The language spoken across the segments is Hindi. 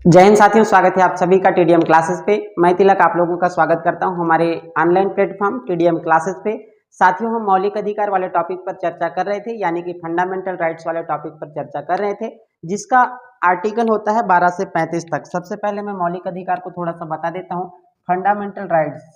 जय हिंद साथियों, स्वागत है आप सभी का टीडीएम क्लासेस पे। मैं तिलक आप लोगों का स्वागत करता हूं हमारे ऑनलाइन प्लेटफॉर्म टीडीएम क्लासेस पे। साथियों, हम मौलिक अधिकार वाले टॉपिक पर चर्चा कर रहे थे, यानी कि फंडामेंटल राइट्स वाले टॉपिक पर चर्चा कर रहे थे, जिसका आर्टिकल होता है 12 से 35 तक। सबसे पहले मैं मौलिक अधिकार को थोड़ा सा बता देता हूँ। फंडामेंटल राइट्स,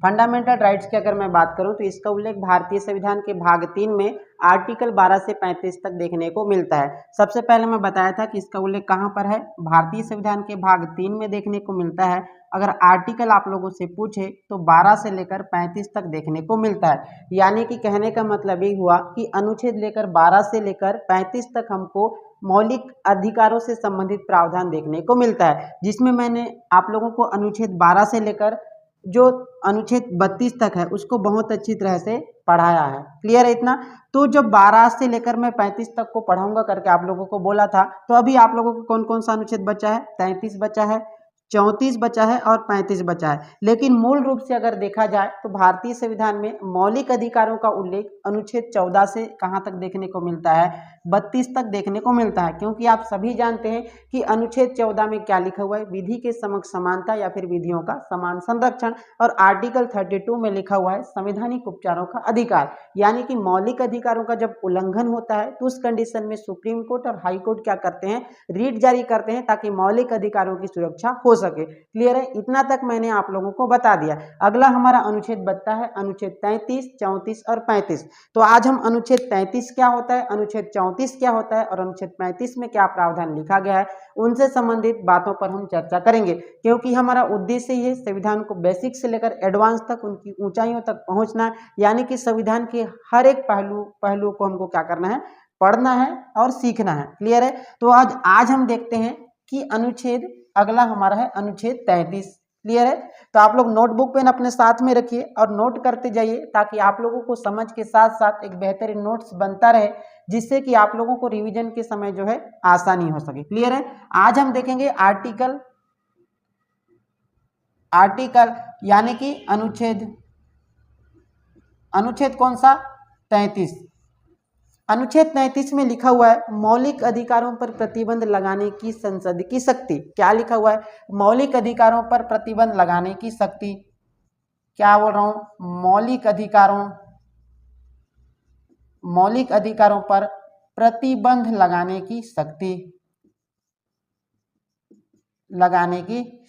फंडामेंटल राइट्स की अगर मैं बात करूं तो इसका उल्लेख भारतीय संविधान के भाग 3 में आर्टिकल 12 से 35 तक देखने को मिलता है। सबसे पहले मैं बताया था कि इसका उल्लेख कहां पर है, भारतीय संविधान के भाग 3 में देखने को मिलता है। अगर आर्टिकल आप लोगों से पूछे तो 12 से लेकर 35 तक देखने को मिलता है। यानी कि कहने का मतलब ये हुआ कि अनुच्छेद लेकर 12 से लेकर 35 तक हमको मौलिक अधिकारों से संबंधित प्रावधान देखने को मिलता है, जिसमें मैंने आप लोगों को अनुच्छेद 12 से लेकर जो अनुच्छेद 32 तक है उसको बहुत अच्छी तरह से पढ़ाया है। क्लियर है इतना? तो जब 12 से लेकर मैं 35 तक को पढ़ाऊंगा करके आप लोगों को बोला था, तो अभी आप लोगों को कौन कौन सा अनुच्छेद बचा है? 33 बचा है, 34 बचा है और 35 बचा है। लेकिन मूल रूप से अगर देखा जाए तो भारतीय संविधान में मौलिक अधिकारों का उल्लेख अनुच्छेद 14 से कहां तक देखने को मिलता है? 32 तक देखने को मिलता है। क्योंकि आप सभी जानते हैं कि अनुच्छेद 14 में क्या लिखा हुआ है? विधि के समक्ष समानता या फिर विधियों का समान संरक्षण। और आर्टिकल 32 में लिखा हुआ है संवैधानिक उपचारों का अधिकार। यानी कि मौलिक अधिकारों का जब उल्लंघन होता है तो उस कंडीशन में सुप्रीम कोर्ट और हाई कोर्ट क्या करते हैं? रीट जारी करते हैं, ताकि मौलिक अधिकारों की सुरक्षा हो सके। क्लियर है? इतना तक मैंने आप लोगों को बता दिया। अगला हमारा अनुच्छेद बचता है अनुच्छेद 33, 34 और 35। तो आज हम अनुच्छेद 33 क्या होता है, अनुच्छेद 34 क्या होता है और अनुच्छेद 35 में क्या प्रावधान लिखा गया है, उनसे संबंधित बातों पर हम चर्चा करेंगे। क्योंकि हमारा उद्देश्य ये संविधान को बेसिक से लेकर एडवांस तक, उनकी ऊंचाइयों तक पहुंचना, यानी कि संविधान के हर एक पहलू को हमको क्या करना है? पढ़ना है और सीखना है। क्लियर है? तो आज हम देखते हैं कि अनुच्छेद अगला हमारा है अनुच्छेद 33। क्लियर है? तो आप लोग नोटबुक पेन अपने साथ में रखिए और नोट करते जाइए, ताकि आप लोगों को समझ के साथ साथ एक बेहतरीन नोट्स बनता रहे, जिससे कि आप लोगों को रिवीजन के समय जो है आसानी हो सके। क्लियर है? आज हम देखेंगे आर्टिकल यानी कि अनुच्छेद कौन सा? 33। अनुच्छेद 33 में लिखा हुआ है मौलिक अधिकारों पर प्रतिबंध लगाने की संसद की शक्ति। क्या लिखा हुआ है? मौलिक अधिकारों पर प्रतिबंध लगाने की शक्ति। क्या बोल रहा हूं? मौलिक अधिकारों पर प्रतिबंध लगाने की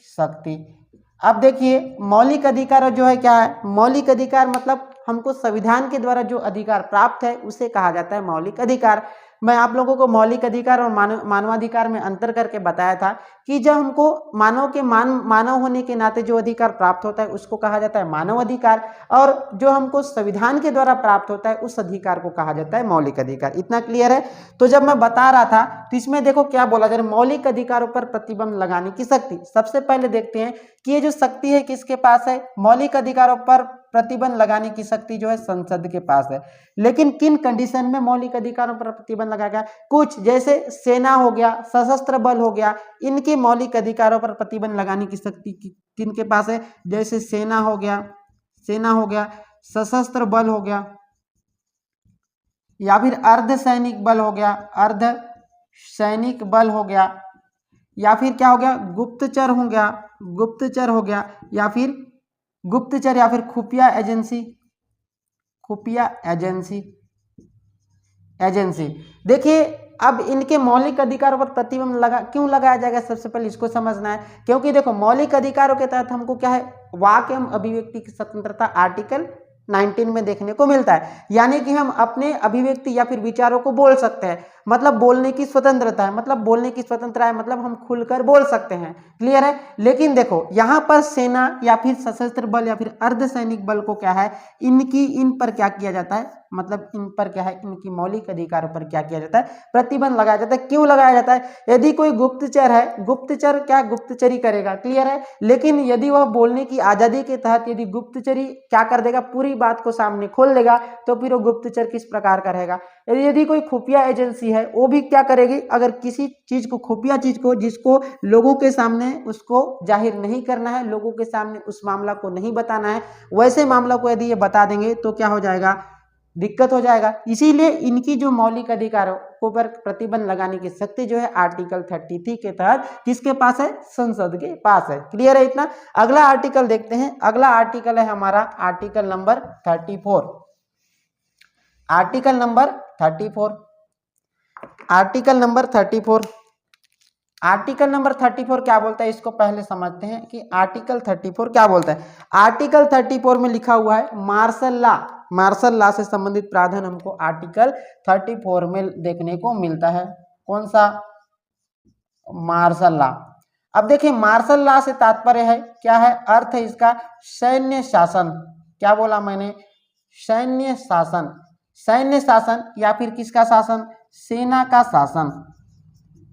शक्ति। अब देखिए, मौलिक अधिकार जो है क्या है? मौलिक अधिकार मतलब हमको संविधान के द्वारा जो अधिकार प्राप्त है उसे कहा जाता है मौलिक अधिकार। मैं आप लोगों को मौलिक अधिकार और मानवाधिकार में अंतर करके बताया था कि जब हमको मानव होने के नाते जो अधिकार प्राप्त होता है उसको कहा जाता है मानव अधिकार, और जो हमको संविधान के द्वारा प्राप्त होता है उस अधिकार को कहा जाता है मौलिक अधिकार। इतना क्लियर है? तो जब मैं बता रहा था तो इसमें देखो क्या बोला जा रहा है, मौलिक अधिकारों पर प्रतिबंध लगाने की शक्ति। सबसे पहले देखते हैं कि ये जो शक्ति है किसके पास है? मौलिक अधिकारों पर प्रतिबंध लगाने की शक्ति जो है संसद के पास है। लेकिन किन कंडीशन में मौलिक अधिकारों पर प्रतिबंध लगाया गया? कुछ जैसे सेना हो गया, सशस्त्र बल हो गया, इनके मौलिक अधिकारों पर प्रतिबंध लगाने की शक्ति किन के पास है? जैसे सेना हो गया, सशस्त्र बल हो गया, या फिर अर्धसैनिक बल हो गया, या फिर क्या हो गया? गुप्तचर हो गया, या फिर खुफिया एजेंसी। देखिए, अब इनके मौलिक अधिकारों पर प्रतिबंध क्यों लगाया जाएगा? सबसे पहले इसको समझना है। क्योंकि देखो, मौलिक अधिकारों के तहत हमको क्या है? वाक एवं अभिव्यक्ति की स्वतंत्रता आर्टिकल 19 में देखने को मिलता है। यानी कि हम अपने अभिव्यक्ति या फिर विचारों को बोल सकते हैं, मतलब बोलने की स्वतंत्रता है, मतलब हम खुलकर बोल सकते हैं। क्लियर है? लेकिन देखो, यहाँ पर सेना या फिर सशस्त्र बल या फिर अर्धसैनिक बल को क्या है, इन पर क्या किया जाता है? मतलब इन पर क्या है? इनकी मौलिक अधिकारों पर क्या किया जाता है? प्रतिबंध लगाया जाता है। क्यों लगाया जाता है? यदि कोई गुप्तचर है, गुप्तचरी करेगा। क्लियर है? लेकिन यदि वह बोलने की आजादी के तहत यदि गुप्तचरी क्या कर देगा? पूरी बात को सामने खोल देगा, तो फिर वो गुप्तचर किस प्रकार का रहेगा? यदि कोई खुफिया एजेंसी है, वो भी क्या करेगी? अगर किसी चीज को, खुफिया चीज को, जिसको लोगों के सामने उसको जाहिर नहीं करना है, लोगों के सामने उस मामला को नहीं बताना है, वैसे मामला को यदि ये बता देंगे तो क्या हो जाएगा? दिक्कत हो जाएगा। इसीलिए इनकी जो मौलिक अधिकारों पर प्रतिबंध लगाने की शक्ति जो है आर्टिकल 33 के तहत किसके पास है, संसद के पास है। क्लियर है इतना। अगला आर्टिकल देखते हैं। अगला आर्टिकल है हमारा article number 34। Article number 34, article number 34, article number 34 क्या बोलता है, इसको पहले समझते हैं कि आर्टिकल 34 क्या बोलता है। आर्टिकल 34 में लिखा हुआ है मार्शल लॉ, मार्शल लॉ से संबंधित प्रावधान हमको आर्टिकल 34 में देखने को मिलता है। कौन सा, मार्शल लॉ। अब देखिए मार्शल लॉ से तात्पर्य है क्या है, अर्थ है इसका सैन्य शासन। क्या बोला मैंने, सैन्य शासन, सैन्य शासन या फिर किसका शासन, सेना का शासन,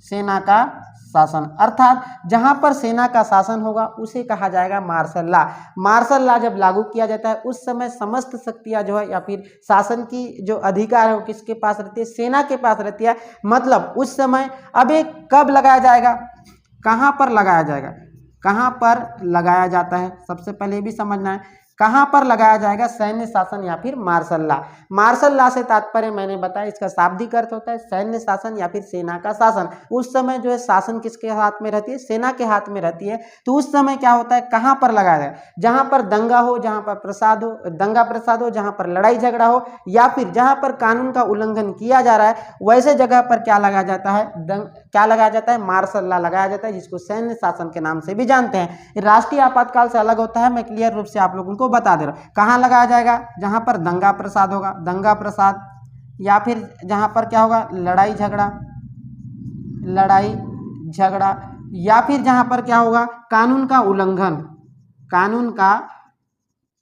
सेना का शासन। अर्थात जहां पर सेना का शासन होगा उसे कहा जाएगा मार्शल लॉ। मार्शल लॉ जब लागू किया जाता है उस समय समस्त शक्तियां जो है या फिर शासन की जो अधिकार है वो किसके पास रहती है, सेना के पास रहती है। मतलब उस समय अब एक कब लगाया जाएगा, कहां पर लगाया जाएगा, कहां पर लगाया जाता है, सबसे पहले भी समझना है कहां पर लगाया जाएगा, सैन्य शासन या फिर मार्शल लॉ। मार्शल लॉ से तात्पर्य मैंने बताया इसका शाब्दिक अर्थ होता है सैन्य शासन या फिर सेना का शासन। उस समय जो है शासन किसके हाथ में रहती है, सेना के हाथ में रहती है। तो उस समय क्या होता है, कहां पर लगाया जाए, जहां पर दंगा हो, जहां पर प्रसाद हो, दंगा प्रसाद हो, जहां पर लड़ाई झगड़ा हो या फिर जहां पर कानून का उल्लंघन किया जा रहा है वैसे जगह पर क्या लगाया जाता है, क्या लगाया जाता है, मार्शल लॉ लगाया जाता है, जिसको सैन्य शासन के नाम से भी जानते हैं। राष्ट्रीय आपातकाल से अलग होता है, मैं क्लियर रूप से आप लोगों को बता दे रहा हूं। कहां लगाया जाएगा, जहां पर दंगा प्रसाद होगा, दंगा प्रसाद, या फिर जहां पर क्या होगा, लड़ाई झगड़ा, लड़ाई झगड़ा, या फिर जहां पर क्या होगा, कानून का उल्लंघन, कानून का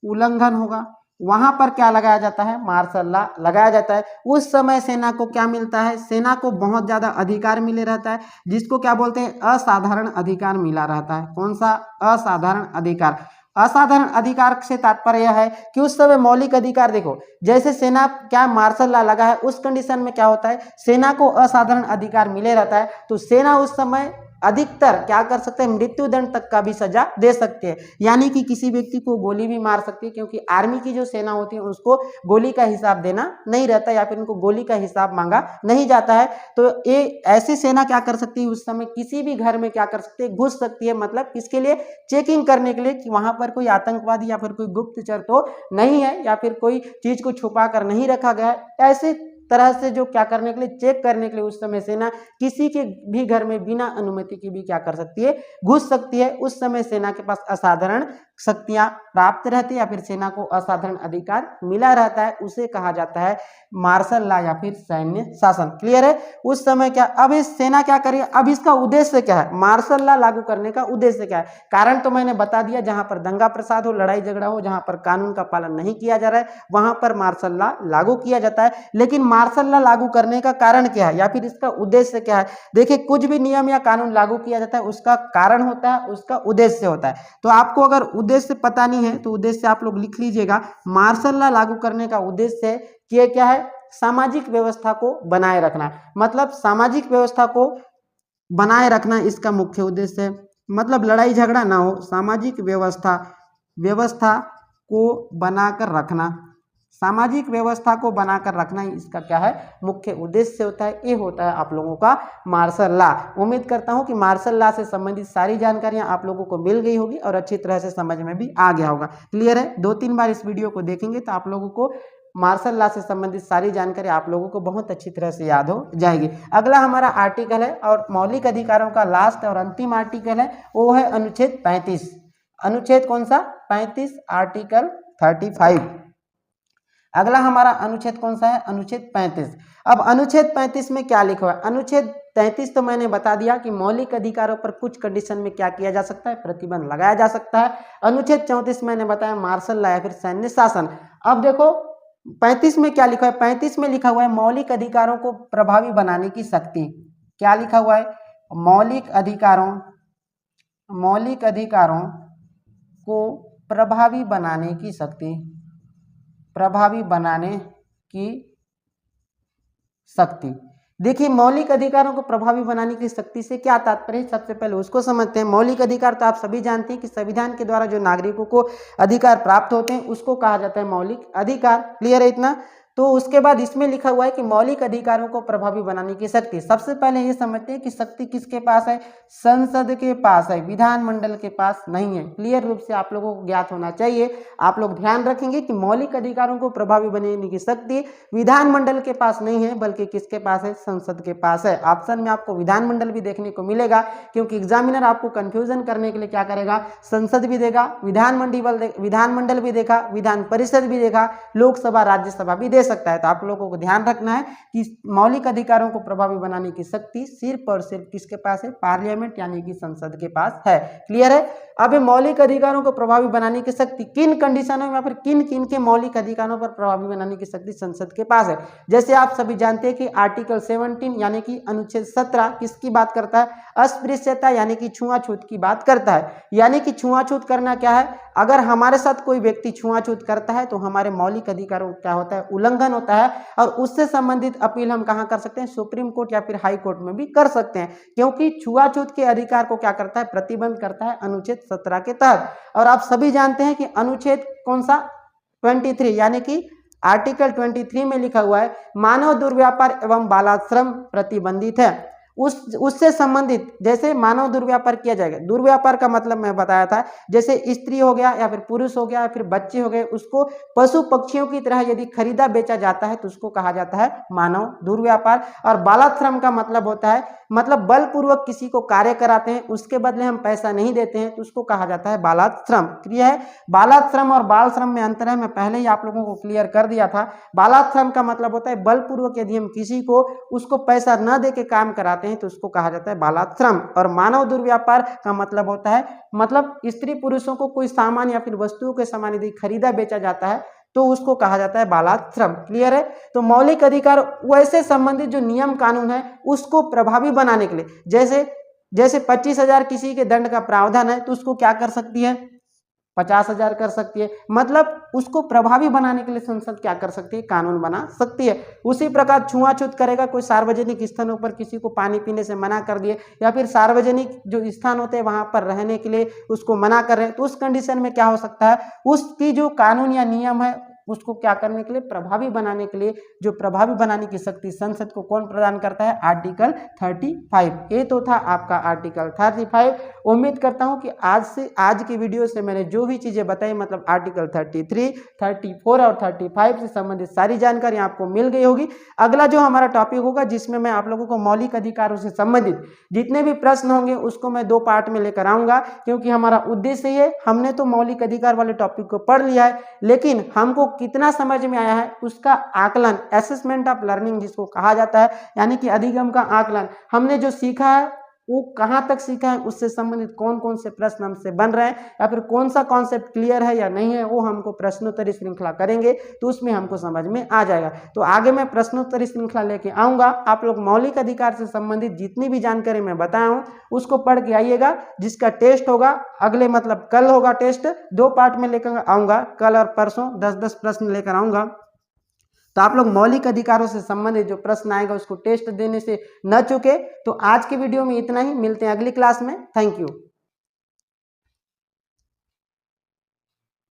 उल्लंघन होगा, वहां पर क्या लगाया जाता है, मार्शल लॉ लगाया जाता है। उस समय सेना को क्या मिलता है, सेना को बहुत ज्यादा अधिकार मिले रहता है, जिसको क्या बोलते हैं, असाधारण अधिकार मिला रहता है। कौन सा, असाधारण अधिकार। असाधारण अधिकार से तात्पर्य यह है कि उस समय मौलिक अधिकार, देखो जैसे सेना क्या मार्शल लॉ लगा है उस कंडीशन में क्या होता है, सेना को असाधारण अधिकार मिले रहता है। तो सेना उस समय अधिकतर क्या कर सकते हैं, मृत्यु दंड तक का भी सजा दे सकते हैं, यानी कि किसी व्यक्ति को गोली भी मार सकती है, क्योंकि आर्मी की जो सेना होती है उसको गोली का हिसाब देना नहीं रहता या फिर उनको गोली का हिसाब मांगा नहीं जाता है। तो ये ऐसी सेना क्या कर सकती है, उस समय किसी भी घर में क्या कर सकती है, घुस सकती है। मतलब किसके लिए, चेकिंग करने के लिए कि वहां पर कोई आतंकवादी या फिर कोई गुप्तचर तो नहीं है या फिर कोई चीज को छुपा कर नहीं रखा गया है। ऐसे तरह से जो क्या करने के लिए, चेक करने के लिए उस समय सेना किसी के भी घर में बिना अनुमति के भी क्या कर सकती है, घुस सकती है। उस समय सेना के पास असाधारण शक्तियां प्राप्त रहती है या फिर सेना को असाधारण अधिकार मिला रहता है, उसे कहा जाता है मार्शल लॉ या फिर सैन्य शासन। क्लियर है। उस समय क्या, अब इस सेना क्या करिए, अब इसका उद्देश्य क्या है, मार्शल लॉ लागू करने का उद्देश्य क्या है, कारण तो मैंने बता दिया, जहां पर दंगा प्रसाद हो, लड़ाई झगड़ा हो, जहां पर कानून का पालन नहीं किया जा रहा है वहां पर मार्शल लॉ लागू किया जाता है। लेकिन मार्शल लॉ लागू करने का कारण क्या है या फिर इसका उद्देश्य क्या है। देखिए कुछ भी नियम या कानून लागू किया जाता है उसका कारण होता है, उसका उद्देश्य होता है। तो आपको अगर उद्देश्य पता नहीं है तो उद्देश्य आप लोग लिख लीजिएगा। मार्शल लॉ लागू करने का उद्देश्य है कि ये क्या है, सामाजिक व्यवस्था को बनाए रखना। मतलब सामाजिक व्यवस्था को बनाए रखना इसका मुख्य उद्देश्य है। मतलब लड़ाई झगड़ा ना हो, सामाजिक व्यवस्था को बनाकर रखना, सामाजिक व्यवस्था को बनाकर रखना इसका क्या है, मुख्य उद्देश्य होता है। ये होता है आप लोगों का मार्शल लॉ। उम्मीद करता हूं कि मार्शल लॉ से संबंधित सारी जानकारियां आप लोगों को मिल गई होगी और अच्छी तरह से समझ में भी आ गया होगा। क्लियर है। 2-3 बार इस वीडियो को देखेंगे तो आप लोगों को मार्शल लॉ से संबंधित सारी जानकारी आप लोगों को बहुत अच्छी तरह से याद हो जाएगी। अगला हमारा आर्टिकल है और मौलिक अधिकारों का लास्ट और अंतिम आर्टिकल है, वो है अनुच्छेद 35। अनुच्छेद कौन सा, 35, आर्टिकल 35। अगला हमारा अनुच्छेद कौन सा है, अनुच्छेद 35। अब अनुच्छेद 35 में क्या लिखा हुआ है, अनुच्छेद 33 तो मैंने बता दिया कि मौलिक अधिकारों पर कुछ कंडीशन में क्या किया जा सकता है, प्रतिबंध लगाया जा सकता है। अनुच्छेद 34 मैंने बताया मार्शल लॉ या फिर सैन्य शासन। अब देखो 35 में क्या लिखा है, 35 में लिखा हुआ है मौलिक अधिकारों को प्रभावी बनाने की शक्ति। क्या लिखा हुआ है, मौलिक अधिकारों को प्रभावी बनाने की शक्ति, प्रभावी बनाने की शक्ति। देखिए मौलिक अधिकारों को प्रभावी बनाने की शक्ति से क्या तात्पर्य है, सबसे पहले उसको समझते हैं। मौलिक अधिकार तो आप सभी जानते हैं कि संविधान के द्वारा जो नागरिकों को अधिकार प्राप्त होते हैं उसको कहा जाता है मौलिक अधिकार। क्लियर है इतना। तो उसके बाद इसमें लिखा हुआ है कि मौलिक अधिकारों को प्रभावी बनाने की शक्ति। सबसे पहले ये समझते हैं कि शक्ति किसके पास है, संसद के पास है, विधानमंडल के पास नहीं है। क्लियर रूप से आप लोगों को ज्ञात होना चाहिए। आप लोग ध्यान रखेंगे कि मौलिक अधिकारों को प्रभावी बनाने की शक्ति विधानमंडल के पास नहीं है, बल्कि किसके पास है, संसद के पास है। ऑप्शन में आपको विधानमंडल भी देखने को मिलेगा, क्योंकि एग्जामिनर आपको कंफ्यूजन करने के लिए क्या करेगा, संसद भी देगा, विधानमंडल भी देखा, विधान परिषद भी देखा, लोकसभा राज्यसभा भी दे सकता है। तो आप लोगों को ध्यान रखना है कि मौलिक अधिकारों को प्रभावी बनाने की शक्ति सिर्फ और सिर्फ किसके पास है, पार्लियामेंट यानी कि संसद के पास है। क्लियर है। अब मौलिक अधिकारों को प्रभावी बनाने की शक्ति किन कंडीशनों में या फिर किन किन के मौलिक अधिकारों पर प्रभावी बनाने की शक्ति संसद के पास है। जैसे आप सभी जानते हैं कि आर्टिकल 17 यानी कि अनुच्छेद 17 किसकी बात करता है, अस्पृश्यता यानी कि छुआछूत की बात करता है। यानी कि छुआछूत करना क्या है, अगर हमारे साथ कोई व्यक्ति छुआछूत करता है तो हमारे मौलिक अधिकारों क्या होता है, उल्लंघन होता है, और उससे संबंधित अपील हम कहां कर सकते हैं, सुप्रीम कोर्ट या फिर हाई कोर्ट में भी कर सकते हैं, क्योंकि छुआछूत के अधिकार को क्या करता है, प्रतिबंध करता है अनुच्छेद 17 के तहत। और आप सभी जानते हैं कि अनुच्छेद कौन सा, 23 यानी कि आर्टिकल 23 में लिखा हुआ है मानव दुर्व्यापार एवं बालाश्रम प्रतिबंधित है। उससे संबंधित जैसे मानव दुर्व्यापार किया जाएगा, दुर्व्यापार का मतलब मैं बताया था, जैसे स्त्री हो गया या फिर पुरुष हो गया या फिर बच्चे हो गए, उसको पशु पक्षियों की तरह यदि खरीदा बेचा जाता है तो उसको कहा जाता है मानव दुर्व्यापार। और बालाश्रम का मतलब होता है, मतलब बलपूर्वक किसी को कार्य कराते हैं, उसके बदले हम पैसा नहीं देते हैं, तो उसको कहा जाता है बालाश्रम। क्लियर है। बालाश्रम और बाल श्रम में अंतर है, मैं पहले ही आप लोगों को क्लियर कर दिया था। बालाश्रम का मतलब होता है बलपूर्वक यदि हम किसी को उसको पैसा न दे के काम कराते हैं तो उसको कहा जाता है बालाश्रम। और मानव दुर्व्यापार का मतलब होता है, मतलब स्त्री पुरुषों को कोई सामान या फिर वस्तुओं के समान यदि खरीदा बेचा जाता है तो उसको कहा जाता है बालाश्रम। क्लियर है। तो मौलिक अधिकार वैसे संबंधित जो नियम कानून है उसको प्रभावी बनाने के लिए, जैसे 25,000 किसी के दंड का प्रावधान है तो उसको क्या कर सकती है, 50,000 कर सकती है। मतलब उसको प्रभावी बनाने के लिए संसद क्या कर सकती है, कानून बना सकती है। उसी प्रकार छुआछूत करेगा, कोई सार्वजनिक स्थानों पर किसी को पानी पीने से मना कर दिए या फिर सार्वजनिक जो स्थान होते हैं वहां पर रहने के लिए उसको मना कर रहे हैं, तो उस कंडीशन में क्या हो सकता है, उसकी जो कानून या नियम है उसको क्या करने के लिए, प्रभावी बनाने के लिए, जो प्रभावी बनाने की शक्ति संसद को कौन प्रदान करता है, आर्टिकल 35। ये तो था आपका आर्टिकल 35। उम्मीद करता हूं कि आज की वीडियो से मैंने जो भी चीजें बताई, मतलब आर्टिकल 33, 34 और 35 से संबंधित सारी जानकारी आपको मिल गई होगी। अगला जो हमारा टॉपिक होगा जिसमें मैं आप लोगों को मौलिक अधिकारों से संबंधित जितने भी प्रश्न होंगे उसको मैं 2 पार्ट में लेकर आऊंगा, क्योंकि हमारा उद्देश्य ये, हमने तो मौलिक अधिकार वाले टॉपिक को पढ़ लिया है, लेकिन हमको कितना समझ में आया है उसका आकलन, असेसमेंट ऑफ लर्निंग जिसको कहा जाता है, यानी कि अधिगम का आकलन, हमने जो सीखा है वो कहां तक सीखा है, उससे संबंधित कौन कौन से प्रश्न हमसे बन रहे हैं या फिर कौन सा कॉन्सेप्ट क्लियर है या नहीं है, वो हमको प्रश्नोत्तरी श्रृंखला करेंगे तो उसमें हमको समझ में आ जाएगा। तो आगे मैं प्रश्नोत्तरी श्रृंखला लेके आऊंगा। आप लोग मौलिक अधिकार से संबंधित जितनी भी जानकारी मैं बताया हूं उसको पढ़ के आइएगा, जिसका टेस्ट होगा अगले, मतलब कल होगा टेस्ट, 2 पार्ट में लेकर आऊंगा, कल और परसों 10-10 प्रश्न लेकर आऊंगा। तो आप लोग मौलिक अधिकारों से संबंधित जो प्रश्न आएगा उसको टेस्ट देने से न चूके। तो आज की वीडियो में इतना ही, मिलते हैं अगली क्लास में। Thank you.